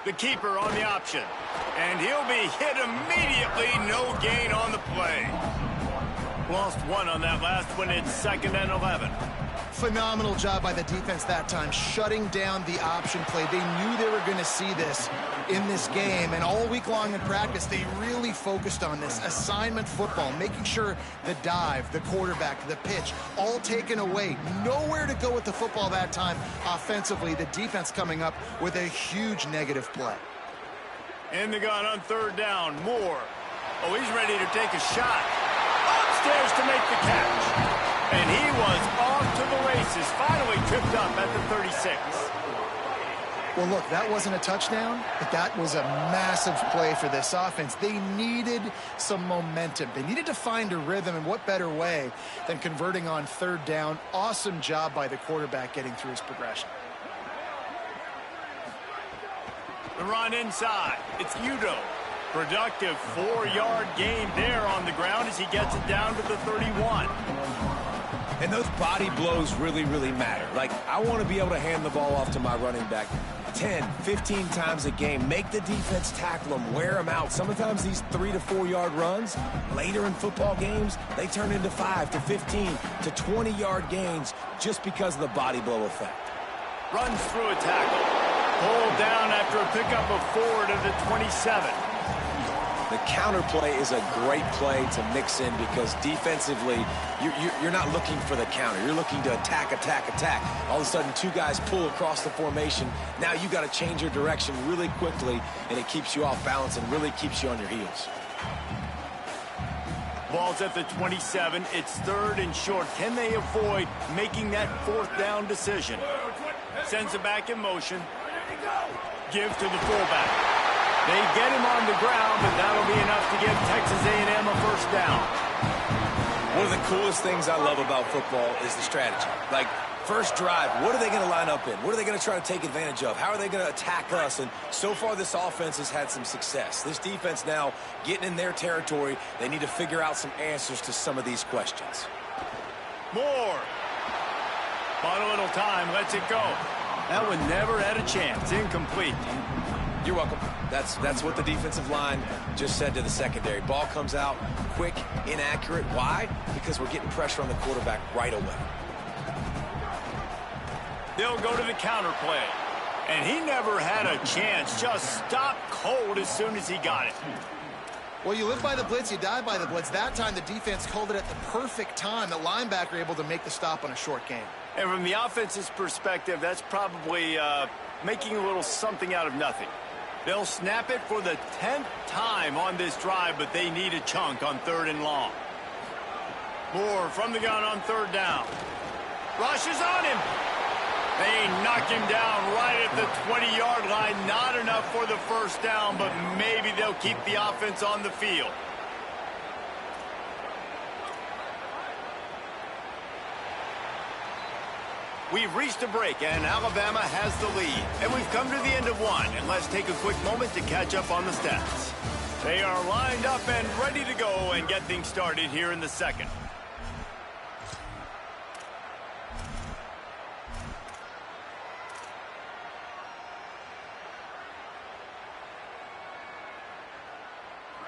The keeper on the option. And he'll be hit immediately. No gain on the play. Lost one on that last one. It's 2nd and 11. Phenomenal job by the defense that time, shutting down the option play. They knew they were going to see this in this game, and all week long in practice, they really focused on this assignment football, making sure the dive, the quarterback, the pitch, all taken away. Nowhere to go with the football that time offensively. The defense coming up with a huge negative play. In the gun on 3rd down, Moore. Oh, he's ready to take a shot. Upstairs to make the catch. And he was off to the races, finally tripped up at the 36. Well, look, that wasn't a touchdown, but that was a massive play for this offense. They needed some momentum. They needed to find a rhythm, and what better way than converting on 3rd down. Awesome job by the quarterback getting through his progression. The run inside. It's Udo. Productive 4-yard gain there on the ground as he gets it down to the 31. And those body blows really, really matter. Like, I want to be able to hand the ball off to my running back 10, 15 times a game. Make the defense tackle them, wear them out. Sometimes these 3 to 4 yard runs, later in football games, they turn into 5 to 15 to 20-yard gains just because of the body blow effect. Runs through a tackle. Pulled down after a pickup of 4 to the 27. The counter play is a great play to mix in because defensively, you're not looking for the counter. You're looking to attack, attack, attack. All of a sudden, 2 guys pull across the formation. Now you got to change your direction really quickly, and it keeps you off balance and really keeps you on your heels. Ball's at the 27. It's 3rd and short. Can they avoid making that 4th down decision? Sends it back in motion. Give to the fullback. They get him on the ground, but that'll be enough to give Texas A&M a 1st down. One of the coolest things I love about football is the strategy. Like, first drive, what are they going to line up in? What are they going to try to take advantage of? How are they going to attack us? And so far, this offense has had some success. This defense now getting in their territory, they need to figure out some answers to some of these questions. Moore. Bought a little time, lets it go. That one never had a chance. Incomplete. You're welcome. That's what the defensive line just said to the secondary. Ball comes out quick, inaccurate. Why? Because we're getting pressure on the quarterback right away. They'll go to the counter play. And he never had a chance. Just stopped cold as soon as he got it. Well, you live by the blitz, you die by the blitz. That time the defense called it at the perfect time. The linebacker able to make the stop on a short game. And from the offense's perspective, that's probably making a little something out of nothing. They'll snap it for the 10th time on this drive, but they need a chunk on 3rd and long. Moore from the gun on 3rd down. Rushes on him. They knock him down right at the 20-yard line. Not enough for the 1st down, but maybe they'll keep the offense on the field. We've reached a break, and Alabama has the lead. And we've come to the end of one. And let's take a quick moment to catch up on the stats. They are lined up and ready to go and get things started here in the 2nd.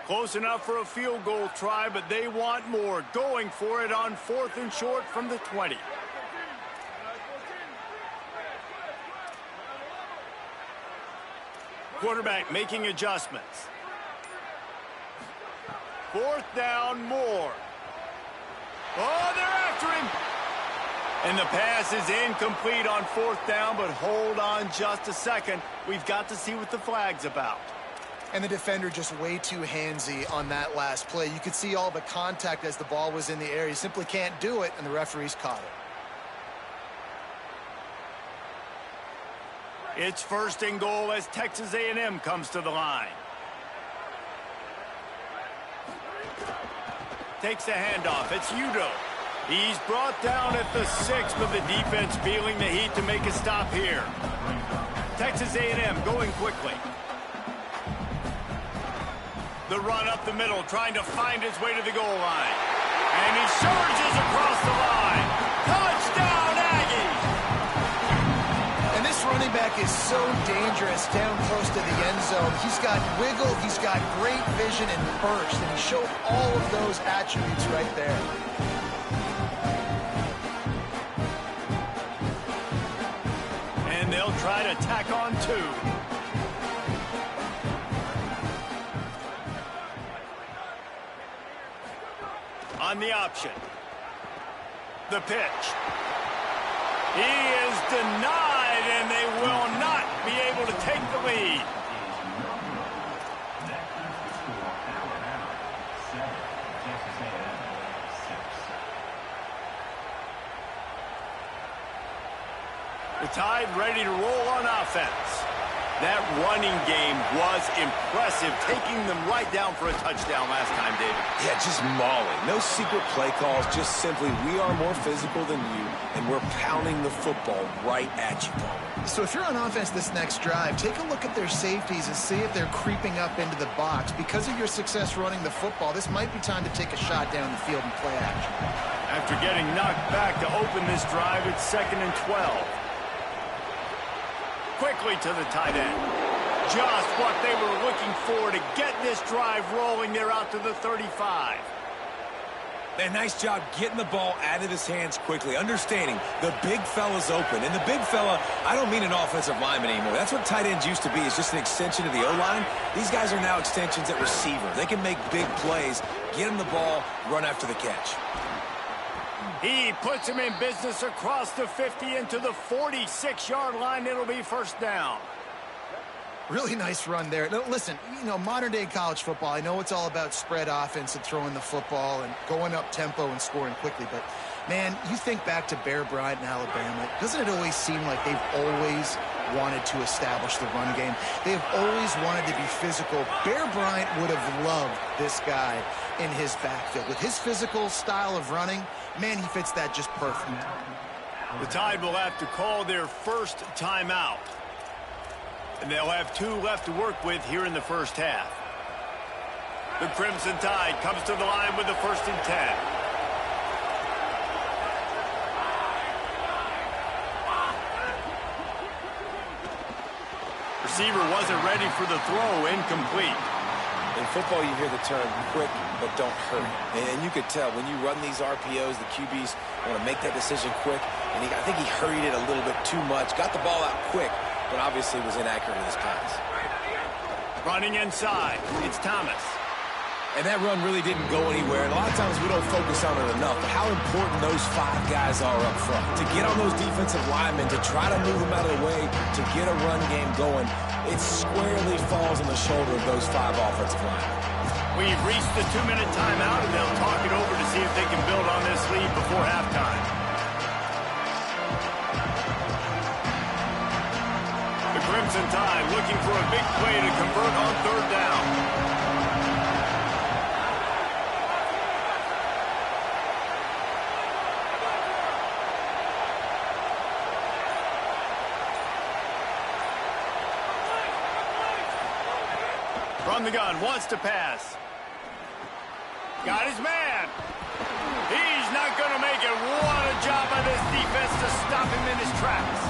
Close enough for a field goal try, but they want more. Going for it on 4th and short from the 20. Quarterback making adjustments. 4th down, Moore. Oh, they're after him. And the pass is incomplete on 4th down, but hold on just a second. We've got to see what the flag's about. And the defender just way too handsy on that last play. You could see all the contact as the ball was in the air. He simply can't do it, and the referees caught it. It's 1st and goal as Texas A&M comes to the line. Takes the handoff. It's Udo. He's brought down at the 6, but the defense feeling the heat to make a stop here. Texas A&M going quickly. The run up the middle, trying to find his way to the goal line. And he surges across the line. Touchdown, Aggies! And this running back is so dangerous down close to the end zone. He's got wiggle, he's got great vision and burst, and he showed all of those attributes right there. And they'll try to tack on 2. On the option. The pitch. He is denied, and they will not be able to take the lead. The Tide ready to roll on offense. That running game was impressive, taking them right down for a touchdown last time, David. Yeah, just mauling. No secret play calls, just simply we are more physical than you, and we're pounding the football right at you, Paul. So if you're on offense this next drive, take a look at their safeties and see if they're creeping up into the box. Because of your success running the football, this might be time to take a shot down the field and play action. After getting knocked back to open this drive, it's 2nd and 12. Quickly to the tight end. Just what they were looking for to get this drive rolling. They're out to the 35. Man, nice job getting the ball out of his hands quickly, understanding the big fella's open. And the big fella, I don't mean an offensive lineman anymore. That's what tight ends used to be, is just an extension of the O-line. These guys are now extensions at receiver. They can make big plays, get him the ball, run after the catch. He puts him in business across the 50 into the 46-yard line. It'll be 1st down. Really nice run there. Now, listen, modern-day college football, I know it's all about spread offense and throwing the football and going up tempo and scoring quickly, but, man, you think back to Bear Bryant in Alabama, doesn't it always seem like they've always wanted to establish the run game? They've always wanted to be physical. Bear Bryant would have loved this guy in his backfield. With his physical style of running, man, he fits that just perfect. The Tide will have to call their first timeout. And they'll have 2 left to work with here in the first half. The Crimson Tide comes to the line with the 1st and 10. Receiver wasn't ready for the throw, incomplete. In football, you hear the term quick, but don't hurry. And you could tell when you run these RPOs, the QBs want to make that decision quick. And I think he hurried it a little bit too much, got the ball out quick, but obviously was inaccurate in his pass. Running inside, it's Thomas. And that run really didn't go anywhere. And a lot of times we don't focus on it enough, but how important those 5 guys are up front. To get on those defensive linemen, to try to move them out of the way, to get a run game going, it squarely falls on the shoulder of those 5 offensive linemen. We've reached the 2-minute timeout, and they'll talk it over to see if they can build on this lead before halftime. The Crimson Tide looking for a big play to convert on 3rd down. From the gun, wants to pass. Got his man. He's not going to make it. What a job by this defense to stop him in his tracks.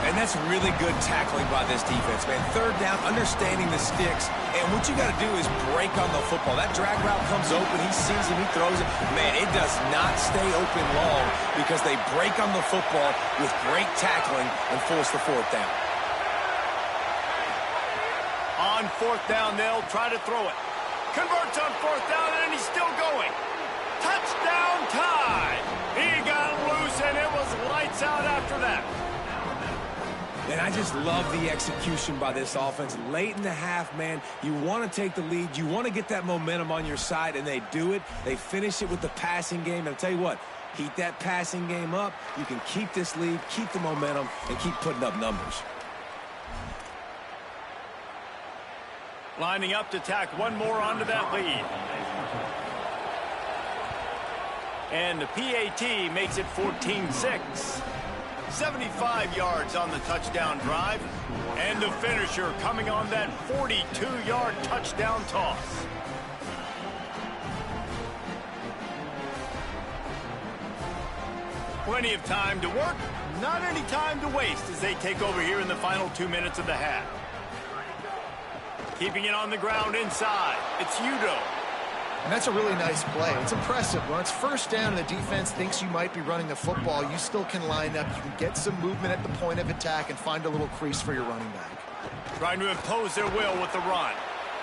And that's really good tackling by this defense, man. 3rd down, understanding the sticks. And what you got to do is break on the football. That drag route comes open. He sees him. He throws it. Man, it does not stay open long because they break on the football with great tackling and force the 4th down. On 4th down, they'll try to throw it. Converts on 4th down, and he's still going. Touchdown Tide. He got loose, and it was lights out after that. And I just love the execution by this offense. Late in the half, man, you want to take the lead. You want to get that momentum on your side, and they do it. They finish it with the passing game. And I'll tell you what, heat that passing game up. You can keep this lead, keep the momentum, and keep putting up numbers. Lining up to tack one more onto that lead. And the PAT makes it 14-6. 75 yards on the touchdown drive. And the finisher coming on that 42-yard touchdown toss. Plenty of time to work. not any time to waste as they take over here in the final 2 minutes of the half. Keeping it on the ground inside. It's Udo. And that's a really nice play. It's impressive. When it's first down and the defense thinks you might be running the football, you still can line up. You can get some movement at the point of attack and find a little crease for your running back. Trying to impose their will with the run.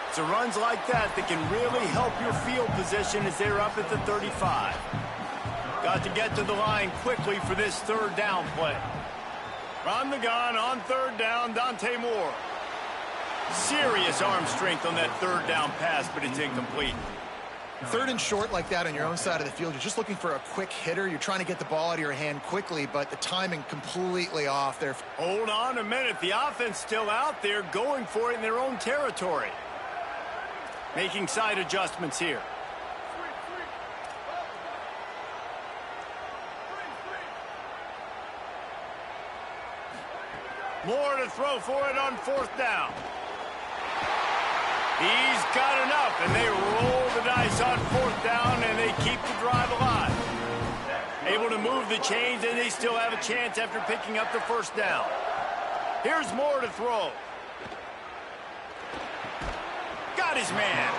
It's the runs like that that can really help your field position as they're up at the 35. Got to get to the line quickly for this third down play. From the gun on third down, Dante Moore. Serious arm strength on that third down pass, but it's incomplete. Third and short like that on your own side of the field, you're just looking for a quick hitter. You're trying to get the ball out of your hand quickly, but the timing completely off there. Hold on a minute. The offense still out there going for it in their own territory. Making side adjustments here. Moore to throw for it on fourth down. He's got enough, and they roll the dice on fourth down, and they keep the drive alive. Able to move the chains, and they still have a chance after picking up the first down. Here's Moore to throw. Got his man.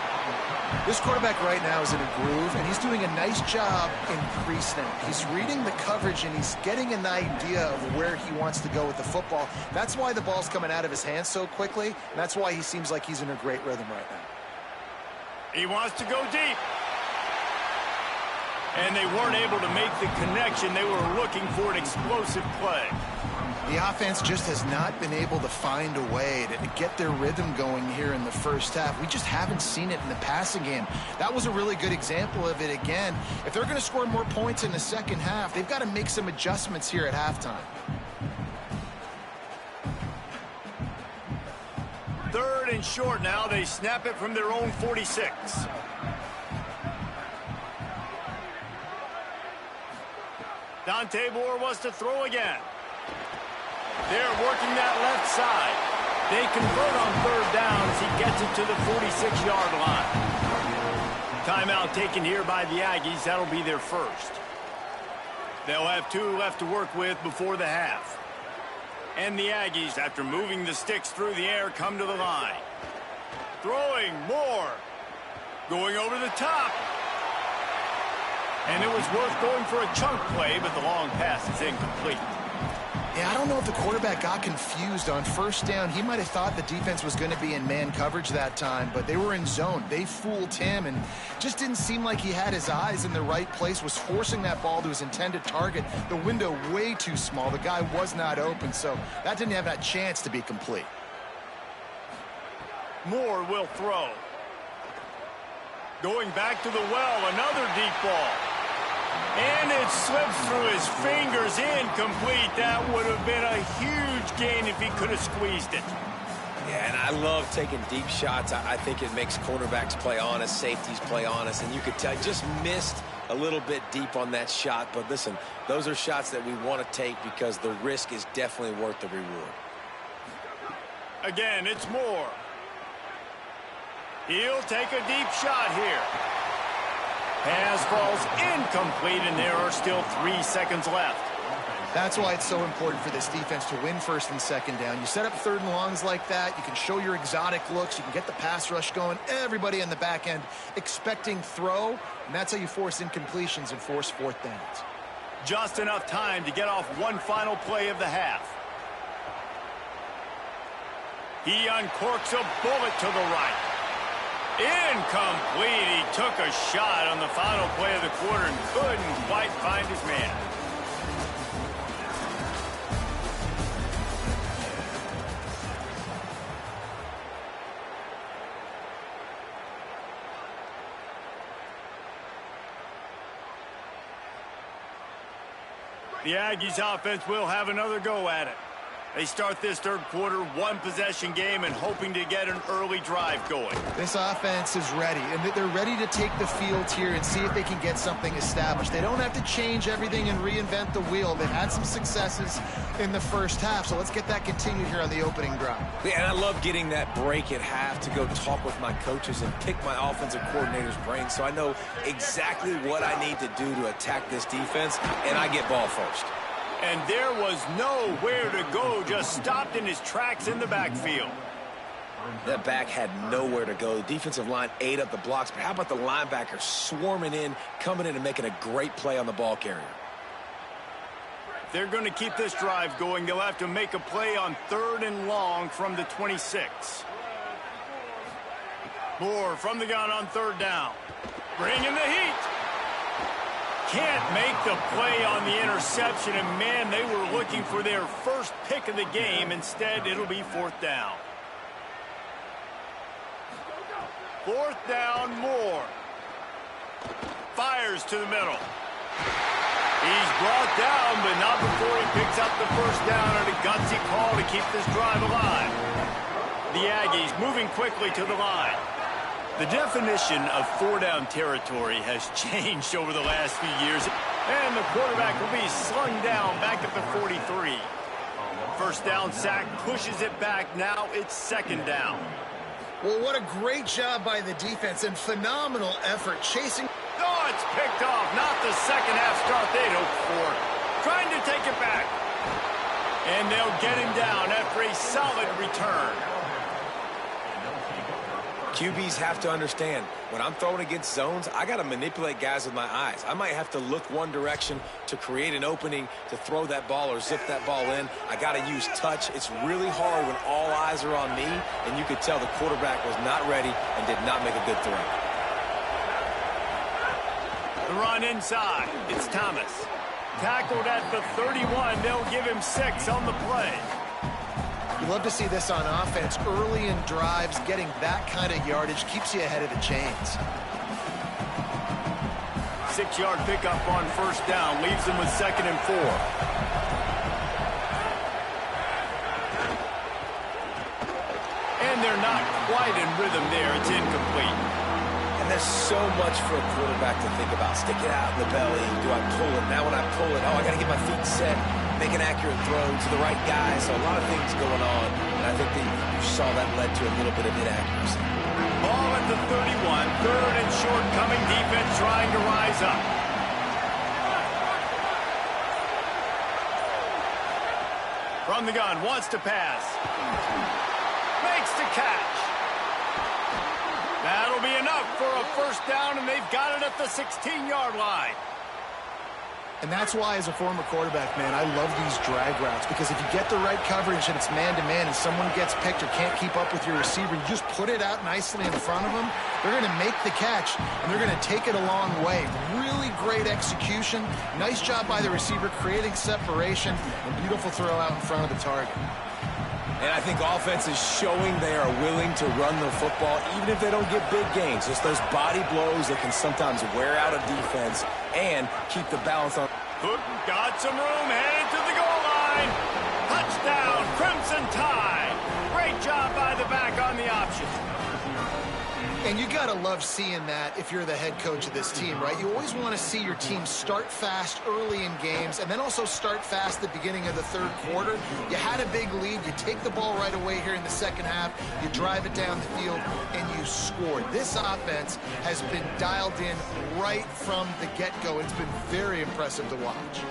This quarterback right now is in a groove, and he's doing a nice job in pre-snap. He's reading the coverage, and he's getting an idea of where he wants to go with the football. That's why the ball's coming out of his hands so quickly, and that's why he seems like he's in a great rhythm right now. He wants to go deep. And they weren't able to make the connection. They were looking for an explosive play. The offense just has not been able to find a way to get their rhythm going here in the first half. We just haven't seen it in the passing game. That was a really good example of it again. If they're going to score more points in the second half, they've got to make some adjustments here at halftime. Third and short now. They snap it from their own 46. Dante Moore wants to throw again. They're working that left side. They convert on third down as he gets it to the 46-yard line. Timeout taken here by the Aggies. That'll be their first. They'll have 2 left to work with before the half. And the Aggies, after moving the sticks through the air, come to the line. Throwing Moore. Going over the top. And it was worth going for a chunk play, but the long pass is incomplete. Yeah, I don't know if the quarterback got confused on first down. He might have thought the defense was going to be in man coverage that time, but they were in zone. They fooled him and just didn't seem like he had his eyes in the right place, was forcing that ball to his intended target. The window way too small. The guy was not open, so that didn't have that chance to be complete. Moore will throw. Going back to the well, another deep ball. And it slips through his fingers, incomplete. That would have been a huge gain if he could have squeezed it. Yeah, and I love taking deep shots. I think it makes cornerbacks play honest, safeties play honest, and you could tell just missed a little bit deep on that shot. But listen, those are shots that we want to take because the risk is definitely worth the reward. Again, it's Moore. He'll take a deep shot here. Pass falls incomplete, and there are still 3 seconds left. That's why it's so important for this defense to win first and second down. You set up third and longs like that, you can show your exotic looks, you can get the pass rush going, everybody in the back end expecting throw, and that's how you force incompletions and force fourth downs. Just enough time to get off one final play of the half. He uncorks a bullet to the right. Incomplete. He took a shot on the final play of the quarter and couldn't quite find his man. The Aggies offense will have another go at it. They start this third quarter, one-possession game, and hoping to get an early drive going. This offense is ready, and they're ready to take the field here and see if they can get something established. They don't have to change everything and reinvent the wheel. They've had some successes in the first half, so let's get that continued here on the opening drive. Yeah, and I love getting that break at half to go talk with my coaches and pick my offensive coordinator's brain so I know exactly what I need to do to attack this defense, and I get ball first. And there was nowhere to go, just stopped in his tracks in the backfield. That back had nowhere to go. The defensive line ate up the blocks, but how about the linebacker swarming in, coming in and making a great play on the ball carrier? If they're going to keep this drive going, they'll have to make a play on 3rd and long from the 26. Moore from the gun on 3rd down. Bringing the heat. Can't make the play on the interception, and man, they were looking for their first pick of the game. Instead, it'll be 4th down. 4th down, Moore. Fires to the middle. He's brought down, but not before he picks up the 1st down and a gutsy call to keep this drive alive. The Aggies moving quickly to the line. The definition of 4-down territory has changed over the last few years, and the quarterback will be slung down back at the 43. 1st down sack pushes it back. Now it's 2nd down. Well, what a great job by the defense and phenomenal effort chasing. Oh, it's picked off. Not the second half start they'd hoped for. Trying to take it back. And they'll get him down after a solid return. QBs have to understand, when I'm throwing against zones, I got to manipulate guys with my eyes. I might have to look one direction to create an opening to throw that ball or zip that ball in. I got to use touch. It's really hard when all eyes are on me, and you could tell the quarterback was not ready and did not make a good throw. The run inside. It's Thomas. Tackled at the 31. They'll give him 6 on the play. You love to see this on offense. Early in drives, getting that kind of yardage keeps you ahead of the chains. 6-yard pickup on 1st down. Leaves them with 2nd and 4. And they're not quite in rhythm there. It's incomplete. And there's so much for a quarterback to think about. Stick it out in the belly. Do I pull it? Now when I pull it, oh, I got to get my feet set. Make an accurate throw to the right guy. So a lot of things going on. And I think that you saw that led to a little bit of inaccuracy. Ball at the 31. 3rd and short coming. Defense trying to rise up. From the gun. Wants to pass. Makes the catch. That'll be enough for a 1st down, and they've got it at the 16-yard line. And that's why, as a former quarterback, man, I love these drag routes, because if you get the right coverage and it's man-to-man and someone gets picked or can't keep up with your receiver, you just put it out nicely in front of them, they're going to make the catch, and they're going to take it a long way. Really great execution. Nice job by the receiver creating separation, and beautiful throw out in front of the target. And I think offense is showing they are willing to run the football, even if they don't get big gains. Just those body blows that can sometimes wear out a defense and keep the balance on. Cook got some room, headed to the goal line. Touchdown, Crimson Tide. Great job by the back on the option. And you got to love seeing that if you're the head coach of this team, right? You always want to see your team start fast early in games and then also start fast at the beginning of the 3rd quarter. You had a big lead. You take the ball right away here in the 2nd half. You drive it down the field, and you scored. This offense has been dialed in right from the get-go. It's been very impressive to watch.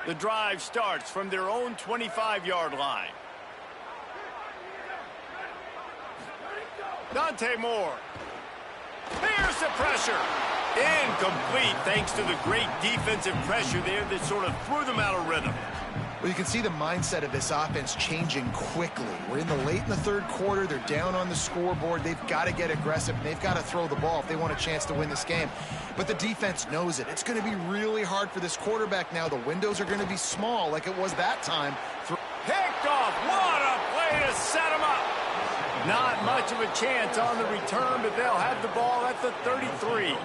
The drive starts from their own 25-yard line. Dante Moore. Here's the pressure. Incomplete thanks to the great defensive pressure there that sort of threw them out of rhythm. Well, you can see the mindset of this offense changing quickly. We're in the late in the 3rd quarter. They're down on the scoreboard. They've got to get aggressive, and they've got to throw the ball if they want a chance to win this game. But the defense knows it. It's going to be really hard for this quarterback now. The windows are going to be small like it was that time. Picked off. What a play to set him up. Not much of a chance on the return, but they'll have the ball at the 33.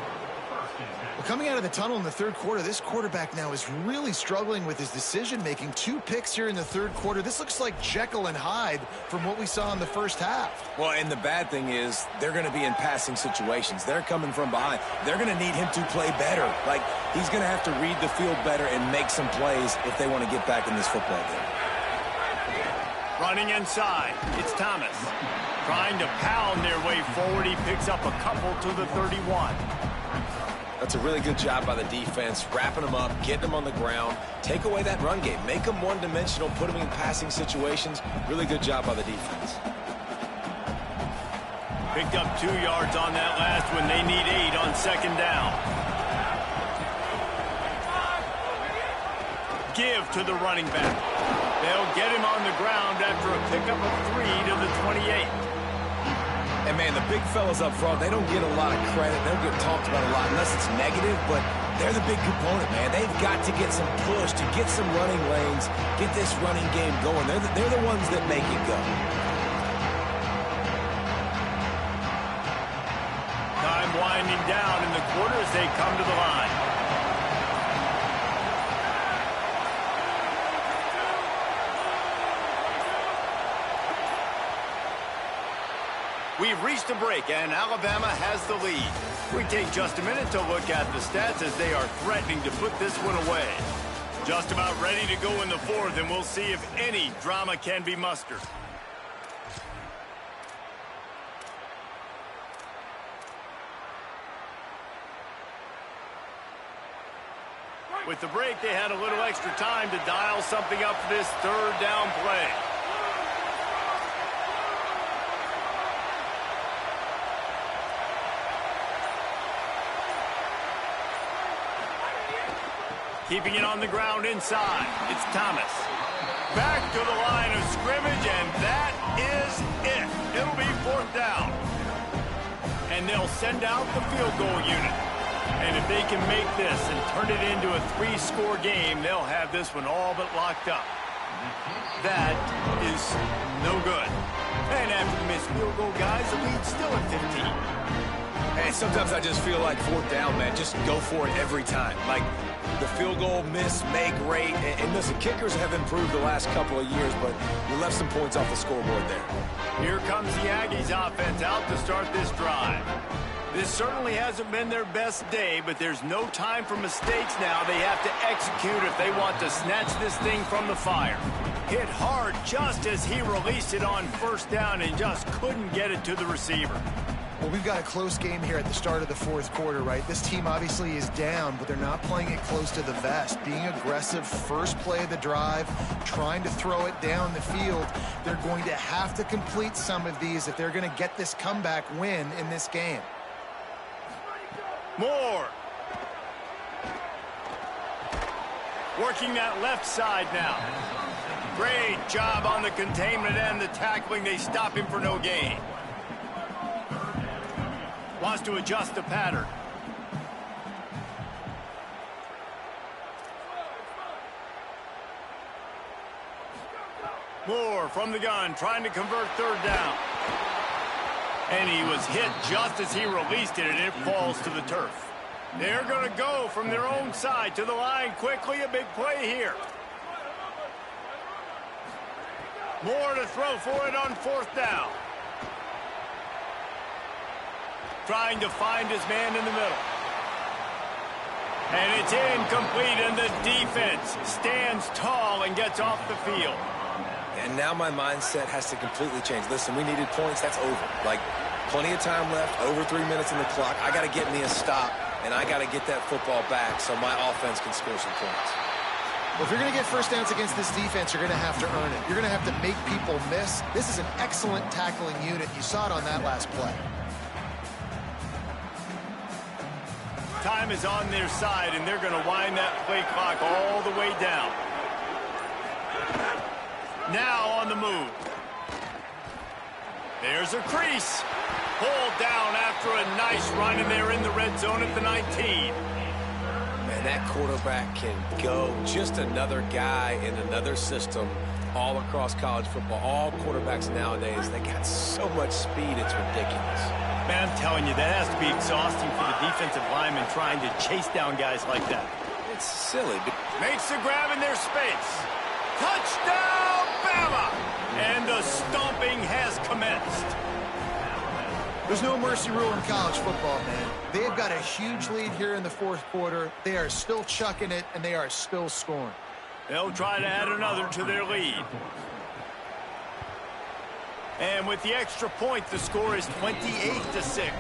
Well, coming out of the tunnel in the third quarter, this quarterback now is really struggling with his decision-making. 2 picks here in the third quarter. This looks like Jekyll and Hyde from what we saw in the first half. Well, and the bad thing is they're going to be in passing situations. They're coming from behind. They're going to need him to play better. Like, he's going to have to read the field better and make some plays if they want to get back in this football game. Running inside, it's Thomas. Trying to pound their way forward. He picks up a couple to the 31. That's a really good job by the defense, wrapping them up, getting them on the ground, take away that run game, make them one-dimensional, put them in passing situations. Really good job by the defense. Picked up 2 yards on that last one. They need 8 on second down. Give to the running back. They'll get him on the ground after a pickup of 3 to the 28. And, man, the big fellas up front, they don't get a lot of credit. They don't get talked about a lot unless it's negative, but they're the big component, man. They've got to get some push, to get some running lanes, get this running game going. They're the ones that make it go. Time winding down in the quarter as they come to the line. We've reached a break, and Alabama has the lead. We take just a minute to look at the stats as they are threatening to put this one away. Just about ready to go in the fourth, and we'll see if any drama can be mustered. With the break, they had a little extra time to dial something up for this third down play. Keeping it on the ground inside. It's Thomas. Back to the line of scrimmage, and that is it. It'll be 4th down. And they'll send out the field goal unit. And if they can make this and turn it into a 3-score game, they'll have this one all but locked up. That is no good. And after the missed field goal, guys, the lead's still at 15. And sometimes I just feel like 4th down, man. Just go for it every time. Like, the field goal, miss, make, rate. And listen, kickers have improved the last couple of years, but we left some points off the scoreboard there. Here comes the Aggies offense out to start this drive. This certainly hasn't been their best day, but there's no time for mistakes now. They have to execute if they want to snatch this thing from the fire. Hit hard just as he released it on 1st down and just couldn't get it to the receiver. Well, we've got a close game here at the start of the 4th quarter, right? This team obviously is down, but they're not playing it close to the vest. Being aggressive, first play of the drive, trying to throw it down the field. They're going to have to complete some of these if they're going to get this comeback win in this game. Moore. Working that left side now. Great job on the containment and the tackling. They stop him for no gain. Wants to adjust the pattern. Moore from the gun, trying to convert 3rd down. And he was hit just as he released it, and it falls to the turf. They're going to go from their own side to the line quickly. A big play here. Moore to throw for it on 4th down. Trying to find his man in the middle. And it's incomplete, and the defense stands tall and gets off the field. And now my mindset has to completely change. Listen, we needed points. That's over. Like, plenty of time left, over 3 minutes in the clock. I got to get me a stop, and I got to get that football back so my offense can score some points. Well, if you're going to get first downs against this defense, you're going to have to earn it. You're going to have to make people miss. This is an excellent tackling unit. You saw it on that last play. Time is on their side, and they're going to wind that play clock all the way down. Now on the move. There's a crease. Pulled down after a nice run, and they're in the red zone at the 19. Man, that quarterback can go. Just another guy in another system all across college football. All quarterbacks nowadays, they got so much speed, it's ridiculous. Man, I'm telling you, that has to be exhausting for the defensive lineman trying to chase down guys like that. It's silly. Makes the grab in their space. Touchdown, Bama! And the stomping has commenced. There's no mercy rule in college football, man. They've got a huge lead here in the fourth quarter. They are still chucking it, and they are still scoring. They'll try to add another to their lead. And with the extra point, the score is 28-6.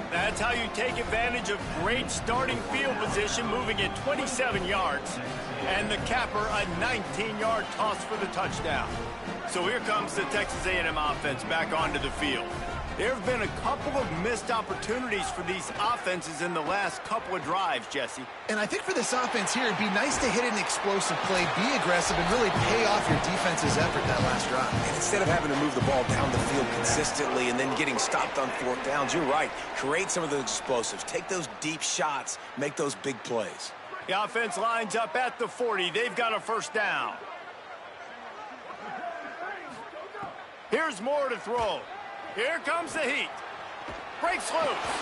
That's how you take advantage of great starting field position, moving at 27 yards. And the capper, a 19-yard toss for the touchdown. So here comes the Texas A&M offense back onto the field. There have been a couple of missed opportunities for these offenses in the last couple of drives, Jesse. And I think for this offense here, it'd be nice to hit an explosive play, be aggressive, and really pay off your defense's effort that last drive. And instead of having to move the ball down the field consistently and then getting stopped on fourth downs, you're right. Create some of those explosives. Take those deep shots. Make those big plays. The offense lines up at the 40. They've got a first down. Here's Moore to throw. Here comes the heat. Breaks loose.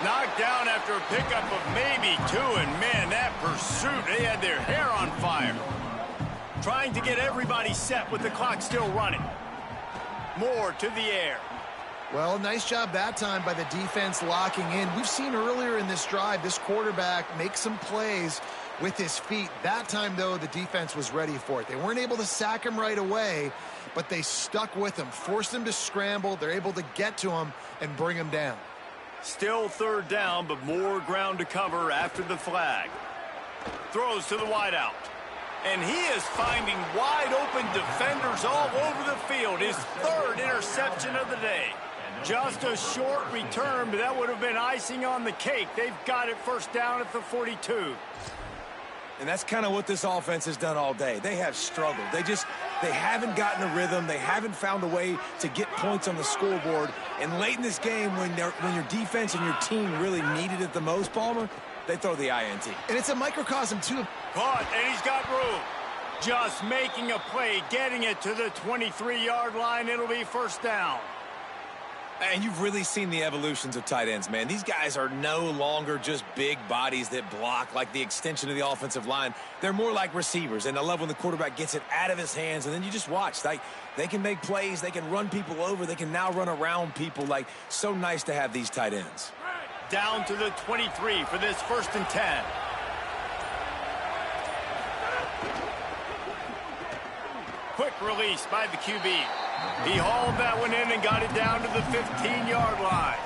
Knocked down after a pickup of maybe two, and man, that pursuit, they had their hair on fire. Trying to get everybody set with the clock still running. Moore to the air. Well, nice job that time by the defense locking in. We've seen earlier in this drive, this quarterback make some plays with his feet. That time, though, the defense was ready for it. They weren't able to sack him right away, but they stuck with him, forced him to scramble. They're able to get to him and bring him down. Still third down, but more ground to cover after the flag. Throws to the wideout. And he is finding wide-open defenders all over the field. His third interception of the day. Just a short return, but that would have been icing on the cake. They've got it first down at the 42. And that's kind of what this offense has done all day. They have struggled. They haven't gotten a rhythm. They haven't found a way to get points on the scoreboard. And late in this game, when your defense and your team really needed it the most, Palmer, they throw the INT. And it's a microcosm, too. Caught, and he's got room. Just making a play, getting it to the 23-yard line. It'll be first down. And you've really seen the evolutions of tight ends, man. These guys are no longer just big bodies that block like the extension of the offensive line. They're more like receivers, and I love when the quarterback gets it out of his hands, and then you just watch. Like, they can make plays. They can run people over. They can now run around people. Like, so nice to have these tight ends. Down to the 23 for this 1st and 10. Quick release by the QB. He hauled that one in and got it down to the 15-yard line.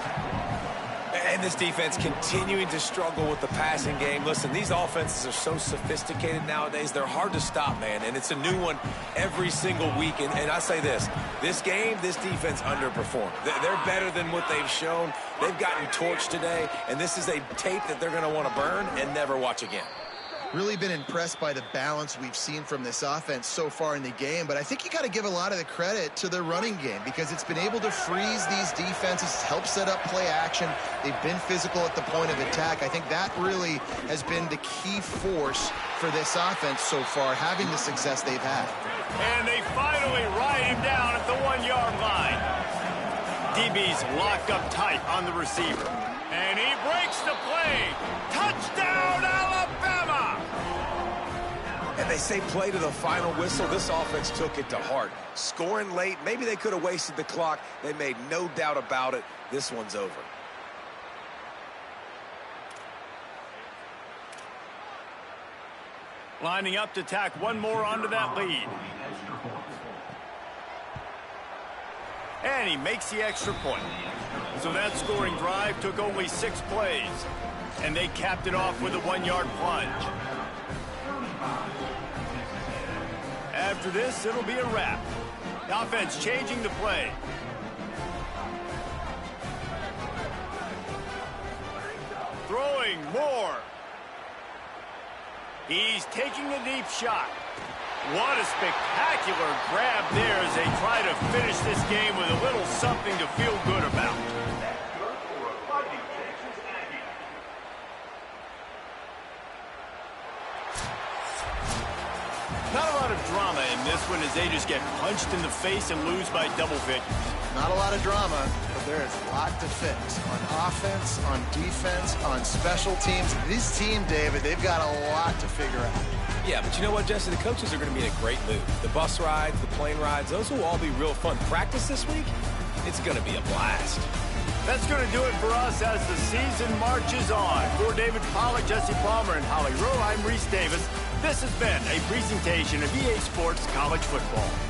And this defense continuing to struggle with the passing game. Listen, these offenses are so sophisticated nowadays. They're hard to stop, man. And it's a new one every single week. And I say this game, this defense underperformed. They're better than what they've shown. They've gotten torched today. And this is a tape that they're going to want to burn and never watch again. Really been impressed by the balance we've seen from this offense so far in the game, but I think you got to give a lot of the credit to their running game because it's been able to freeze these defenses, help set up play action. They've been physical at the point of attack. I think that really has been the key force for this offense so far, having the success they've had. And they finally ride him down at the 1-yard line. DB's locked up tight on the receiver. And he breaks the play. Touchdown, Alabama! And they say play to the final whistle. This offense took it to heart. Scoring late, maybe they could have wasted the clock. They made no doubt about it. This one's over. Lining up to tack one more onto that lead. And he makes the extra point. So that scoring drive took only 6 plays. And they capped it off with a 1-yard plunge. After this, it'll be a wrap. The offense changing the play. Throwing more. He's taking a deep shot. What a spectacular grab there as they try to finish this game with a little something to feel good about. Not a lot of drama in this one as they just get punched in the face and lose by double figures. Not a lot of drama, but there is a lot to fix on offense, on defense, on special teams. This team, David, they've got a lot to figure out. Yeah, but you know what, Jesse? The coaches are going to be in a great mood. The bus rides, the plane rides, those will all be real fun. Practice this week, it's going to be a blast. That's going to do it for us as the season marches on. For David Pollack, Jesse Palmer, and Holly Rowe, I'm Reese Davis. This has been a presentation of EA Sports College Football.